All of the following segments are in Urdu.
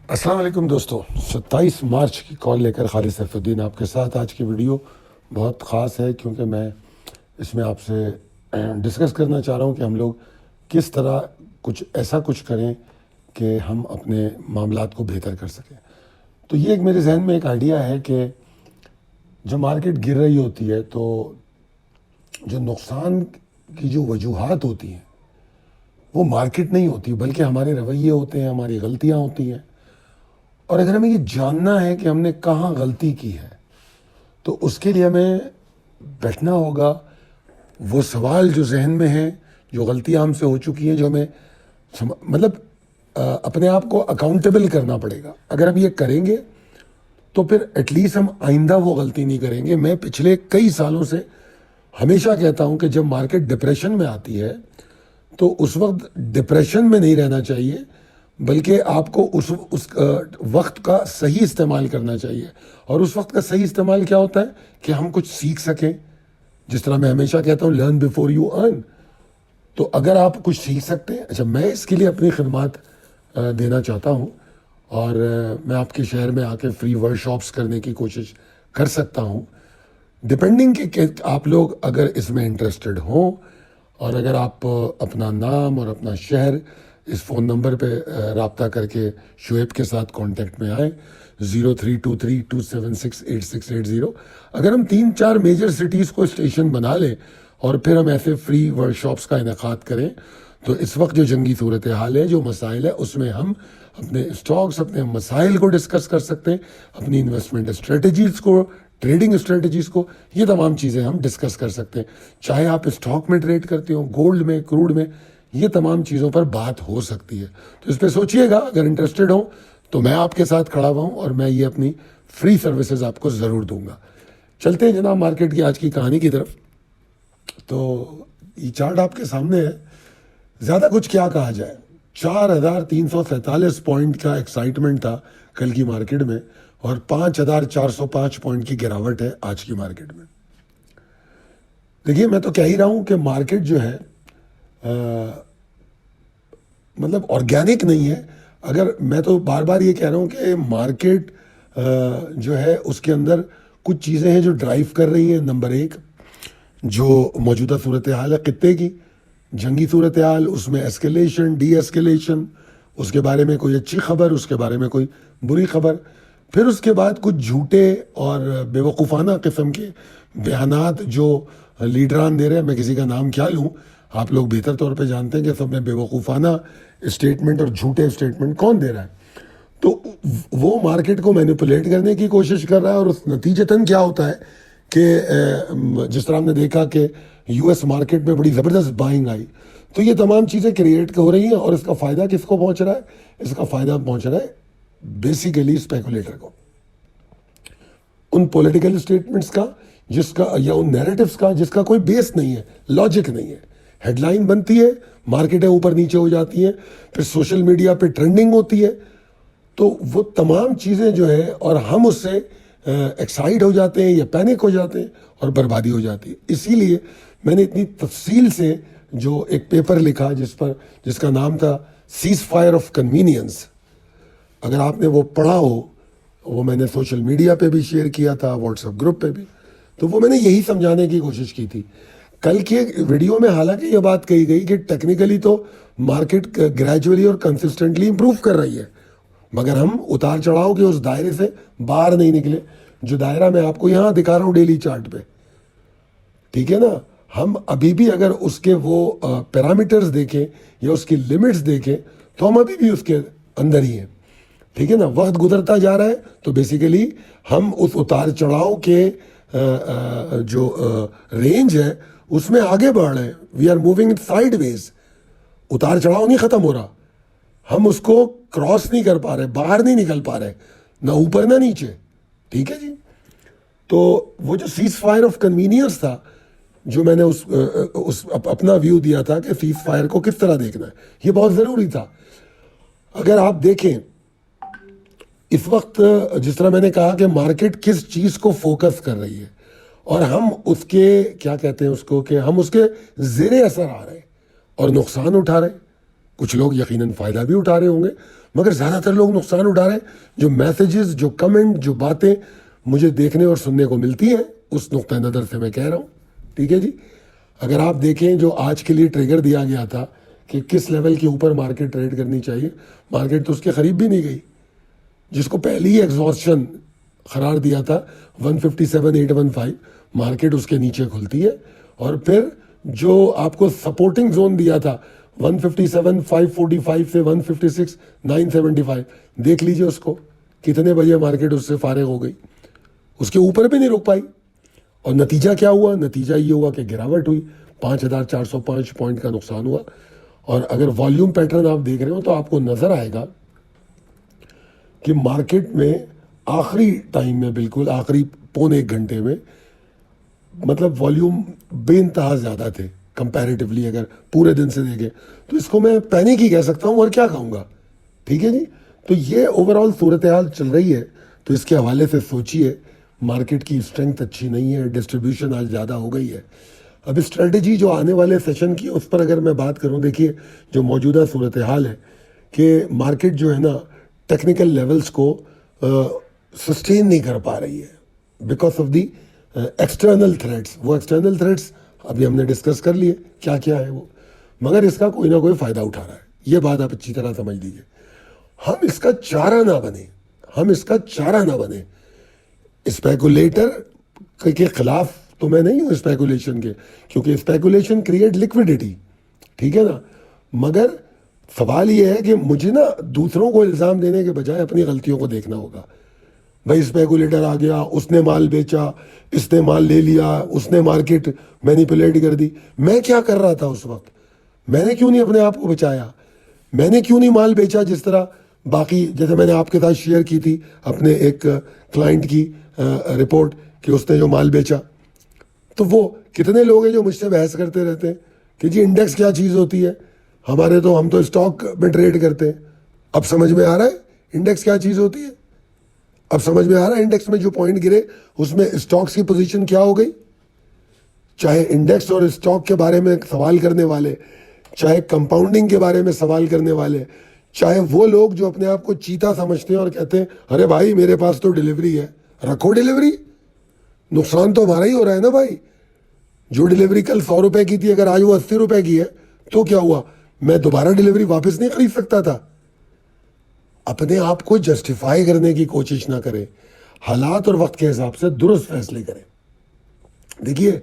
السلام علیکم دوستو، 27 مارچ کی کال لے کر خالد سیف الدین آپ کے ساتھ. آج کی ویڈیو بہت خاص ہے کیونکہ میں اس میں آپ سے ڈسکس کرنا چاہ رہا ہوں کہ ہم لوگ کس طرح کچھ کریں کہ ہم اپنے معاملات کو بہتر کر سکیں. تو یہ ایک میرے ذہن میں ایک آئیڈیا ہے کہ جب مارکیٹ گر رہی ہوتی ہے تو جو نقصان کی جو وجوہات ہوتی ہیں وہ مارکیٹ نہیں ہوتی بلکہ ہمارے رویے ہوتے ہیں، ہماری غلطیاں ہوتی ہیں. اور اگر ہمیں یہ جاننا ہے کہ ہم نے کہاں غلطی کی ہے تو اس کے لیے ہمیں بیٹھنا ہوگا. وہ سوال جو ذہن میں ہیں، جو غلطیاں ہم سے ہو چکی ہیں، جو ہمیں اپنے آپ کو اکاؤنٹیبل کرنا پڑے گا. اگر ہم یہ کریں گے تو پھر ایٹ لیسٹ ہم آئندہ وہ غلطی نہیں کریں گے. میں پچھلے کئی سالوں سے ہمیشہ کہتا ہوں کہ جب مارکیٹ ڈپریشن میں آتی ہے تو اس وقت ڈپریشن میں نہیں رہنا چاہیے بلکہ آپ کو اس وقت کا صحیح استعمال کرنا چاہیے. اور اس وقت کا صحیح استعمال کیا ہوتا ہے کہ ہم کچھ سیکھ سکیں. جس طرح میں ہمیشہ کہتا ہوں لرن بیفور یو ارن. تو اگر آپ کچھ سیکھ سکتے ہیں، اچھا میں اس کے لیے اپنی خدمات دینا چاہتا ہوں اور میں آپ کے شہر میں آ کے فری ورک شاپس کرنے کی کوشش کر سکتا ہوں، ڈپینڈنگ کہ آپ لوگ اگر اس میں انٹرسٹڈ ہوں. اور اگر آپ اپنا نام اور اپنا شہر اس فون نمبر پہ رابطہ کر کے شعیب کے ساتھ کانٹیکٹ میں آئیں 0323276860. اگر ہم 3-4 میجر سٹیز کو اسٹیشن بنا لیں اور پھر ہم ایسے فری ورک شاپس کا انعقاد کریں تو اس وقت جو جنگی صورتحال ہے، جو مسائل ہے، اس میں ہم اپنے اسٹاکس، اپنے مسائل کو ڈسکس کر سکتے ہیں، اپنی انویسٹمنٹ اسٹریٹجیز کو، ٹریڈنگ اسٹریٹجیز کو، یہ تمام چیزیں ہم ڈسکس کر سکتے ہیں. چاہے آپ اسٹاک میں ٹریڈ کرتے ہو، گولڈ میں، کروڈ میں، یہ تمام چیزوں پر بات ہو سکتی ہے. تو اس پہ سوچئے گا. اگر انٹرسٹڈ ہوں تو میں آپ کے ساتھ کھڑا ہوا ہوں اور میں یہ اپنی فری سروسز آپ کو ضرور دوں گا. چلتے ہیں جناب مارکیٹ کی آج کی کہانی کی طرف. تو یہ چارٹ آپ کے سامنے ہے. زیادہ کچھ کیا کہا جائے، 4347 پوائنٹ کا ایکسائٹمنٹ تھا کل کی مارکیٹ میں اور 5405 پوائنٹ کی گراوٹ ہے آج کی مارکیٹ میں. دیکھیے میں تو کہہ ہی رہا ہوں کہ مارکیٹ جو ہے آرگینک نہیں ہے. اگر میں تو بار بار یہ کہہ رہا ہوں کہ مارکیٹ جو ہے اس کے اندر کچھ چیزیں ہیں جو ڈرائیو کر رہی ہیں. نمبر 1، جو موجودہ صورتحال ہے خطے کی، جنگی صورتحال، اس میں ایسکیلیشن، ڈی ایسکیلیشن، اس کے بارے میں کوئی اچھی خبر، اس کے بارے میں کوئی بری خبر، پھر اس کے بعد کچھ جھوٹے اور بے وقوفانہ قسم کے بیانات جو لیڈران دے رہے ہیں. میں کسی کا نام کیا لوں، آپ لوگ بہتر طور پہ جانتے ہیں کہ سب میں بے وقوفانہ اسٹیٹمنٹ اور جھوٹے اسٹیٹمنٹ کون دے رہا ہے. تو وہ مارکیٹ کو مینیپولیٹ کرنے کی کوشش کر رہا ہے اور اس نتیجتاً کیا ہوتا ہے کہ جس طرح ہم نے دیکھا کہ یو ایس مارکیٹ میں بڑی زبردست بائنگ آئی. تو یہ تمام چیزیں کریٹ ہو رہی ہیں اور اس کا فائدہ کس کو پہنچ رہا ہے؟ اس کا فائدہ پہنچ رہا ہے بیسیکلی اسپیکولیٹر کو، ان پولیٹیکل اسٹیٹمنٹس کا جس کا یا ان نیریٹوز کا جس کا کوئی بیس نہیں ہے، لاجک نہیں ہے. ہیڈ لائن بنتی ہے، مارکیٹیں اوپر نیچے ہو جاتی ہیں، پھر سوشل میڈیا پہ ٹرینڈنگ ہوتی ہے. تو وہ تمام چیزیں جو ہے اور ہم اس سے ایکسائٹ ہو جاتے ہیں یا پینک ہو جاتے ہیں اور بربادی ہو جاتی ہے. اسی لیے میں نے اتنی تفصیل سے جو ایک پیپر لکھا جس کا نام تھا سیز فائر آف کنوینئنس. اگر آپ نے وہ پڑھا ہو، وہ میں نے سوشل میڈیا پہ بھی شیئر کیا تھا، واٹس ایپ گروپ پہ بھی. تو وہ میں نے یہی سمجھانے کی کوشش کی تھی. کل کے ویڈیو میں حالانکہ یہ بات کہی گئی کہ ٹیکنیکلی تو مارکیٹ گریجولی اور کنسسٹنٹلی امپروو کر رہی ہے، مگر ہم اتار چڑھاؤ کے اس دائرے سے باہر نہیں نکلے جو دائرہ میں آپ کو یہاں دکھا رہا ہوں ڈیلی چارٹ پہ. ٹھیک ہے نا؟ ہم ابھی بھی اگر اس کے وہ پیرامیٹرز دیکھیں یا اس کی لیمٹس دیکھیں تو ہم ابھی بھی اس کے اندر ہی ہیں. ٹھیک ہے نا؟ وقت گزرتا جا رہا ہے تو بیسیکلی ہم اس اتار چڑھاؤ کے جو رینج ہے اس میں آگے بڑھ رہے ہیں. وی آر موونگ سائیڈ ویز. اتار چڑھاؤ نہیں ختم ہو رہا، ہم اس کو کراس نہیں کر پا رہے، باہر نہیں نکل پا رہے، نہ اوپر نہ نیچے. ٹھیک ہے جی؟ تو وہ جو سیز فائر آف کنوینئنس تھا، جو میں نے اس اپنا ویو دیا تھا کہ سیز فائر کو کس طرح دیکھنا ہے، یہ بہت ضروری تھا. اگر آپ دیکھیں اس وقت جس طرح میں نے کہا کہ مارکیٹ کس چیز کو فوکس کر رہی ہے اور ہم اس کے کیا کہتے ہیں اس کو کہ ہم اس کے زیر اثر آ رہے ہیں اور نقصان اٹھا رہے ہیں. کچھ لوگ یقیناً فائدہ بھی اٹھا رہے ہوں گے مگر زیادہ تر لوگ نقصان اٹھا رہے ہیں. جو میسیجز، جو کمنٹ، جو باتیں مجھے دیکھنے اور سننے کو ملتی ہیں اس نقطہ نظر سے میں کہہ رہا ہوں. ٹھیک ہے جی. اگر آپ دیکھیں جو آج کے لیے ٹریگر دیا گیا تھا کہ کس لیول کے اوپر مارکیٹ ٹریڈ کرنی چاہیے، مارکیٹ تو اس کے قریب بھی نہیں گئی. جس کو پہلی ہی ایگزاسشن قرار دیا تھا 157,815، مارکیٹ اس کے نیچے کھلتی ہے. اور پھر جو آپ کو سپورٹنگ زون دیا تھا 157,545 سے 156,975، دیکھ لیجئے اس کو کتنے بجے مارکیٹ اس سے فارغ ہو گئی. اس کے اوپر بھی نہیں رک پائی. اور نتیجہ کیا ہوا؟ نتیجہ یہ ہوا کہ گراوٹ ہوئی، 5,405 پوائنٹ کا نقصان ہوا. اور اگر والیوم پیٹرن آپ دیکھ رہے ہو تو آپ کو نظر آئے گا کہ مارکیٹ میں آخری ٹائم میں، بالکل آخری پونے ایک گھنٹے میں، مطلب والیوم بے انتہا زیادہ تھے کمپیریٹیولی. اگر پورے دن سے دیکھیں تو اس کو میں پینک ہی کہہ سکتا ہوں، اور کیا کہوں گا. ٹھیک ہے جی. تو یہ اوور آل صورتحال چل رہی ہے. تو اس کے حوالے سے سوچیے، مارکیٹ کی اسٹرینتھ اچھی نہیں ہے، ڈسٹریبیوشن آج زیادہ ہو گئی ہے. اب اسٹریٹجی جو آنے والے سیشن کی اس پر اگر میں بات کروں، دیکھیے جو موجودہ صورتحال ہے کہ مارکیٹ جو ہے نا ٹیکنیکل لیولز کو سسٹین نہیں کر پا رہی ہے because of the external threats. وہ ایکسٹرنل تھریٹس ابھی ہم نے ڈسکس کر لیے کیا کیا ہے وہ، مگر اس کا کوئی نہ کوئی فائدہ اٹھا رہا ہے. یہ بات آپ اچھی طرح سمجھ لیجیے. ہم اس کا چارہ نہ بنے، ہم اس کا چارہ نہ بنے. اسپیکولیٹر کے خلاف تو میں نہیں ہوں اسپیکولیشن کے، کیونکہ اسپیکولیشن کریٹ لکوڈیٹی. ٹھیک ہے نا. مگر سوال یہ ہے کہ مجھے نا دوسروں کو الزام دینے کے بجائے اپنی غلطیوں کو دیکھنا ہوگا. بھائی اسپیکولیٹر آ گیا، اس نے مال بیچا، اس نے مال لے لیا، اس نے مارکیٹ مینیپولیٹ کر دی. میں کیا کر رہا تھا اس وقت؟ میں نے کیوں نہیں اپنے آپ کو بچایا؟ میں نے کیوں نہیں مال بیچا جس طرح باقی، جیسے میں نے آپ کے ساتھ شیئر کی تھی اپنے ایک کلائنٹ کی رپورٹ کہ اس نے جو مال بیچا. تو وہ کتنے لوگ ہیں جو مجھ سے بحث کرتے رہتے ہیں کہ جی انڈیکس کیا چیز ہوتی ہے، ہم تو اسٹاک میں ٹریڈ کرتے ہیں. اب سمجھ میں آ رہا ہے انڈیکس کیا چیز ہوتی ہے؟ اب سمجھ میں آ رہا ہے انڈیکس میں جو پوائنٹ گرے اس میں اسٹاکس کی پوزیشن کیا ہو گئی؟ چاہے انڈیکس اور اسٹاک کے بارے میں سوال کرنے والے، چاہے کمپاؤنڈنگ کے بارے میں سوال کرنے والے، چاہے وہ لوگ جو اپنے آپ کو چیتا سمجھتے ہیں اور کہتے ہیں ارے بھائی میرے پاس تو ڈیلیوری ہے، رکھو ڈیلیوری، نقصان تو ہمارا ہی ہو رہا ہے نا بھائی. جو ڈیلیوری کل 100 روپے کی تھی اگر آج وہ 80 روپے کی ہے تو کیا ہوا؟ میں دوبارہ ڈیلیوری واپس نہیں خرید سکتا تھا. اپنے آپ کو جسٹیفائی کرنے کی کوشش نہ کریں، حالات اور وقت کے حساب سے درست فیصلے کریں. دیکھیے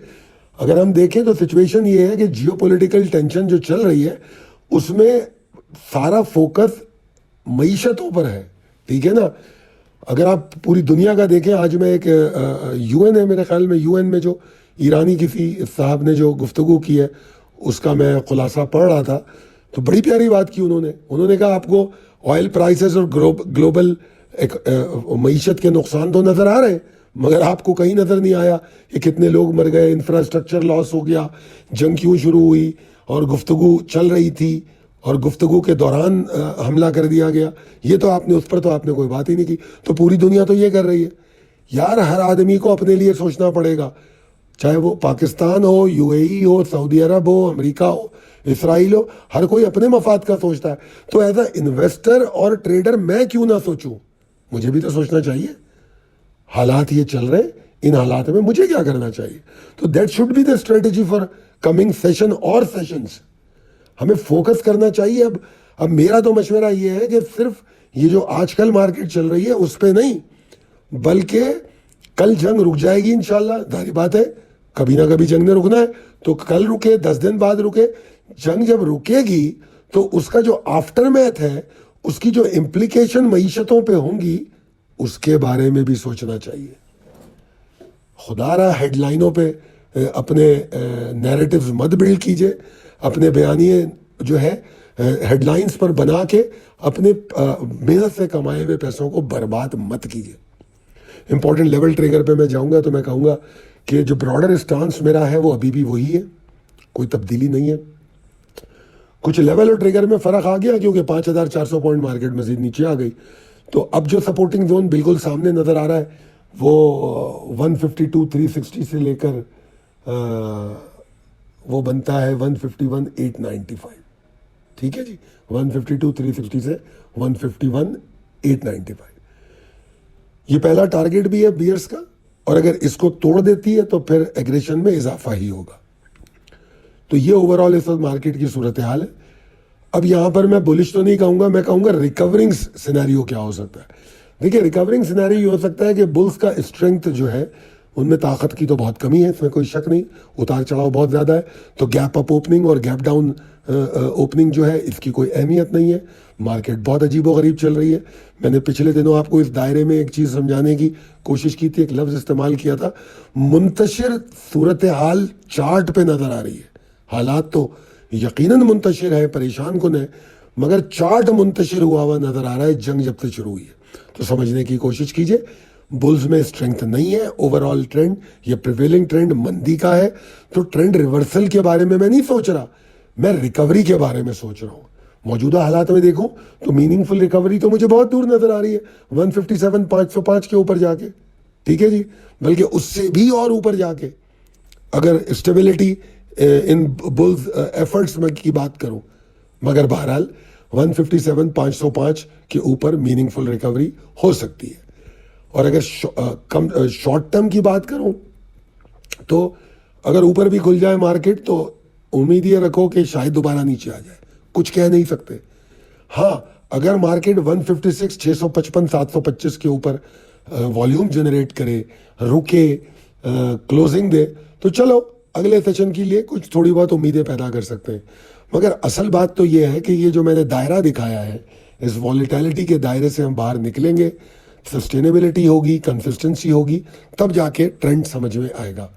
اگر ہم دیکھیں تو سچویشن یہ ہے کہ جیو پولیٹیکل ٹینشن جو چل رہی ہے اس میں سارا فوکس معیشتوں پر ہے. ٹھیک ہے نا. اگر آپ پوری دنیا کا دیکھیں، آج میں ایک یو این ہے میرے خیال میں، یو این میں جو ایرانی کسی صاحب نے جو گفتگو کی ہے اس کا میں خلاصہ پڑھ رہا تھا، تو بڑی پیاری بات کی انہوں نے کہا آپ کو آئل پرائسز اور گلوبل معیشت کے نقصان تو نظر آ رہے ہیں، مگر آپ کو کہیں نظر نہیں آیا کہ کتنے لوگ مر گئے، انفراسٹرکچر لاس ہو گیا، جنگ کیوں شروع ہوئی اور گفتگو چل رہی تھی اور گفتگو کے دوران حملہ کر دیا گیا. یہ تو آپ نے اس پر تو آپ نے کوئی بات ہی نہیں کی. تو پوری دنیا تو یہ کر رہی ہے. یار ہر آدمی کو اپنے لیے سوچنا پڑے گا، چاہے وہ پاکستان ہو، یو اے ای ہو، سعودی عرب ہو، امریکہ ہو، اسرائیل ہو، ہر کوئی اپنے مفاد کا سوچتا ہے. تو ایز اے انویسٹر اور ٹریڈر میں کیوں نہ سوچوں؟ مجھے بھی تو سوچنا چاہیے. حالات یہ چل رہے ہیں، ان حالات میں مجھے کیا کرنا چاہیے؟ تو that should be the strategy for coming session اور سیشنز. ہمیں فوکس کرنا چاہیے. اب میرا تو مشورہ یہ ہے کہ صرف یہ جو آج کل مارکیٹ چل رہی ہے اس پہ نہیں، بلکہ کل جنگ رک جائے گی انشاءاللہ. ظاہر بات ہے کبھی نہ کبھی جنگ نے رکنا ہے، تو کل رکے، 10 دن بعد رکے. جنگ جب رکے گی تو اس کا جو آفٹر میتھ ہے، اس کی جو امپلیکیشن معیشتوں پہ ہوں گی، اس کے بارے میں بھی سوچنا چاہیے. خدا را ہیڈ لائنوں پہ اپنے نیریٹیوز مت بلڈ کیجئے. اپنے بیانیے جو ہے ہیڈ لائنز پر بنا کے اپنے محنت سے کمائے ہوئے پیسوں کو برباد مت کیجئے. امپورٹنٹ لیول ٹریگر پہ میں جاؤں گا تو میں کہوں گا کہ جو براڈر اسٹانس میرا ہے وہ ابھی بھی وہی ہے، کوئی تبدیلی نہیں ہے. کچھ لیول اور ٹریگر میں فرق آ گیا کیونکہ 5,400 پوائنٹ مارکیٹ مزید نیچے آ گئی. تو اب جو سپورٹنگ زون بالکل سامنے نظر آ رہا ہے وہ 152,360 سے لے کر وہ بنتا ہے 151,895. ٹھیک ہے جی. 152,360 سے 151,895. یہ پہلا ٹارگیٹ بھی ہے بیئرس کا, اور اگر اس کو توڑ دیتی ہے تو پھر ایگریشن میں اضافہ ہی ہوگا. تو یہ اوور آل اس وقت مارکیٹ کی صورتحال ہے. اب یہاں پر میں بلش تو نہیں کہوں گا, میں کہوں گا ریکورنگ سینیریو کیا ہو سکتا ہے. دیکھیے ریکورنگ سینیریو یہ ہو سکتا ہے کہ بلز کا اسٹرینتھ جو ہے ان میں طاقت کی تو بہت کمی ہے, اس میں کوئی شک نہیں, اتار چڑھاؤ بہت زیادہ ہے, تو گیپ اپ اوپننگ اور گیپ ڈاؤن اوپننگ جو ہے اس کی کوئی اہمیت نہیں ہے. مارکیٹ بہت عجیب و غریب چل رہی ہے. میں نے پچھلے دنوں آپ کو اس دائرے میں ایک چیز سمجھانے کی کوشش کی تھی, ایک لفظ استعمال کیا تھا, منتشر صورتحال چارٹ پہ نظر آ رہی ہے. حالات تو یقیناً منتشر ہے, پریشان کن ہے, مگر چارٹ منتشر ہوا نظر آ رہا ہے جنگ جب سے شروع ہوئی ہے. تو سمجھنے کی کوشش کیجئے, بلز میں اسٹرینتھ نہیں ہے. اوور آل ٹرینڈ, یہ پریویلنگ ٹرینڈ مندی کا ہے. تو ٹرینڈ ریورسل کے بارے میں نہیں سوچ رہا, میں ریکوری کے بارے میں سوچ رہا ہوں. موجودہ حالات میں دیکھوں تو میننگ فل ریکوری تو مجھے بہت دور نظر آ رہی ہے, 157,505 کے اوپر جا کے, ٹھیک ہے جی, بلکہ اس سے بھی اور اوپر جا کے, اگر اسٹیبلٹی ان بلز ایفرٹس میں کی بات کروں. مگر بہرحال 157,505 کے اوپر میننگ فل ریکوری ہو سکتی ہے. اور اگر شارٹ ٹرم کی بات کروں تو اگر اوپر بھی کھل جائے مارکیٹ تو امید یہ رکھو کہ شاید دوبارہ نیچے آ جائے, کچھ کہہ نہیں سکتے. ہاں اگر مارکیٹ 156, 655, 725 کے اوپر والیوم جنریٹ کرے, رکے, کلوزنگ دے, تو چلو اگلے سیشن کے لیے کچھ تھوڑی بہت امیدیں پیدا کر سکتے ہیں. مگر اصل بات تو یہ ہے کہ یہ جو میں نے دائرہ دکھایا ہے, اس والیٹیلٹی کے دائرے سے ہم باہر نکلیں گے, سسٹینیبلٹی ہوگی, کنسسٹنسی ہوگی, تب جا کے ٹرینڈ سمجھ میں آئے گا.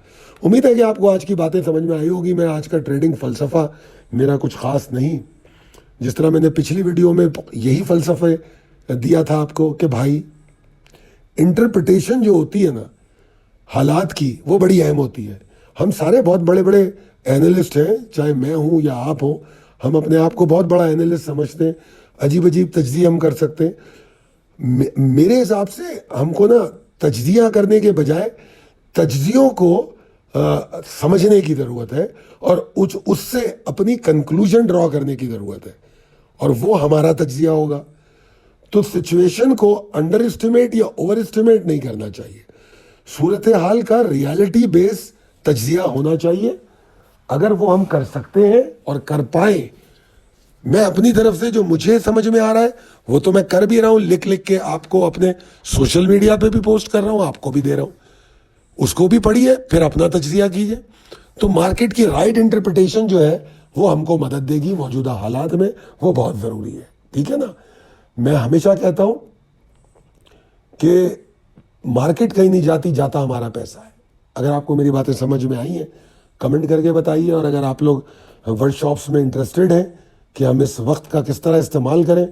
امید ہے کہ آپ کو آج کی باتیں سمجھ میں آئی ہوگی. میں آج کا ٹریڈنگ فلسفہ میرا کچھ خاص نہیں, جس طرح میں نے پچھلی ویڈیو میں یہی فلسفہ دیا تھا آپ کو کہ بھائی انٹرپریٹیشن جو ہوتی ہے نا حالات کی, وہ بڑی اہم ہوتی ہے. ہم سارے بہت بڑے بڑے اینالسٹ ہیں, چاہے میں ہوں یا آپ ہوں, ہم اپنے آپ کو بہت بڑا اینالسٹ سمجھتے ہیں, عجیب عجیب تجزیے ہم کر سکتے ہیں. میرے حساب سے ہم کو نا تجزیہ کرنے کے بجائے تجزیوں کو سمجھنے کی ضرورت ہے, اور اس سے اپنی کنکلوژن ڈرا کرنے کی ضرورت ہے, اور وہ ہمارا تجزیہ ہوگا. تو سچویشن کو انڈر اسٹیمیٹ یا اوور اسٹیمیٹ نہیں کرنا چاہیے. صورتحال کا ریالٹی بیس تجزیہ ہونا چاہیے. اگر وہ ہم کر سکتے ہیں اور کر پائیں, میں اپنی طرف سے جو مجھے سمجھ میں آ رہا ہے وہ تو میں کر بھی رہا ہوں, لکھ لکھ کے آپ کو اپنے سوشل میڈیا پہ بھی پوسٹ کر رہا ہوں, آپ کو بھی دے رہا ہوں, اس کو بھی پڑھیے, پھر اپنا تجزیہ کیجیے. تو مارکیٹ کی رائٹ انٹرپریٹیشن جو ہے وہ ہم کو مدد دے گی موجودہ حالات میں, وہ بہت ضروری ہے, ٹھیک ہے نا. میں ہمیشہ کہتا ہوں کہ مارکیٹ کہیں نہیں جاتی, جاتا ہمارا پیسہ ہے. اگر آپ کو میری باتیں سمجھ میں آئی ہیں کمنٹ کر کے بتائیے, اور اگر آپ لوگ ورک شاپس میں انٹرسٹڈ ہیں کہ ہم اس وقت کا کس طرح استعمال کریں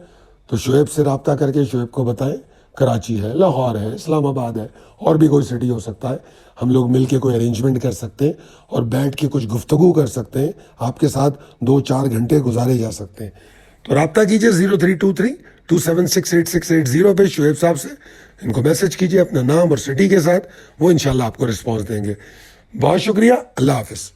تو شعیب سے رابطہ کر کے شعیب کو بتائیں. کراچی ہے, لاہور ہے, اسلام آباد ہے, اور بھی کوئی سٹی ہو سکتا ہے, ہم لوگ مل کے کوئی ارینجمنٹ کر سکتے ہیں اور بیٹھ کے کچھ گفتگو کر سکتے ہیں, آپ کے ساتھ 2-4 گھنٹے گزارے جا سکتے ہیں. تو رابطہ کیجیے 0323-276-8680 پہ شعیب صاحب سے, ان کو میسج کیجیے اپنا نام اور سٹی کے ساتھ, وہ انشاءاللہ آپ کو رسپانس دیں گے. بہت شکریہ, اللہ حافظ.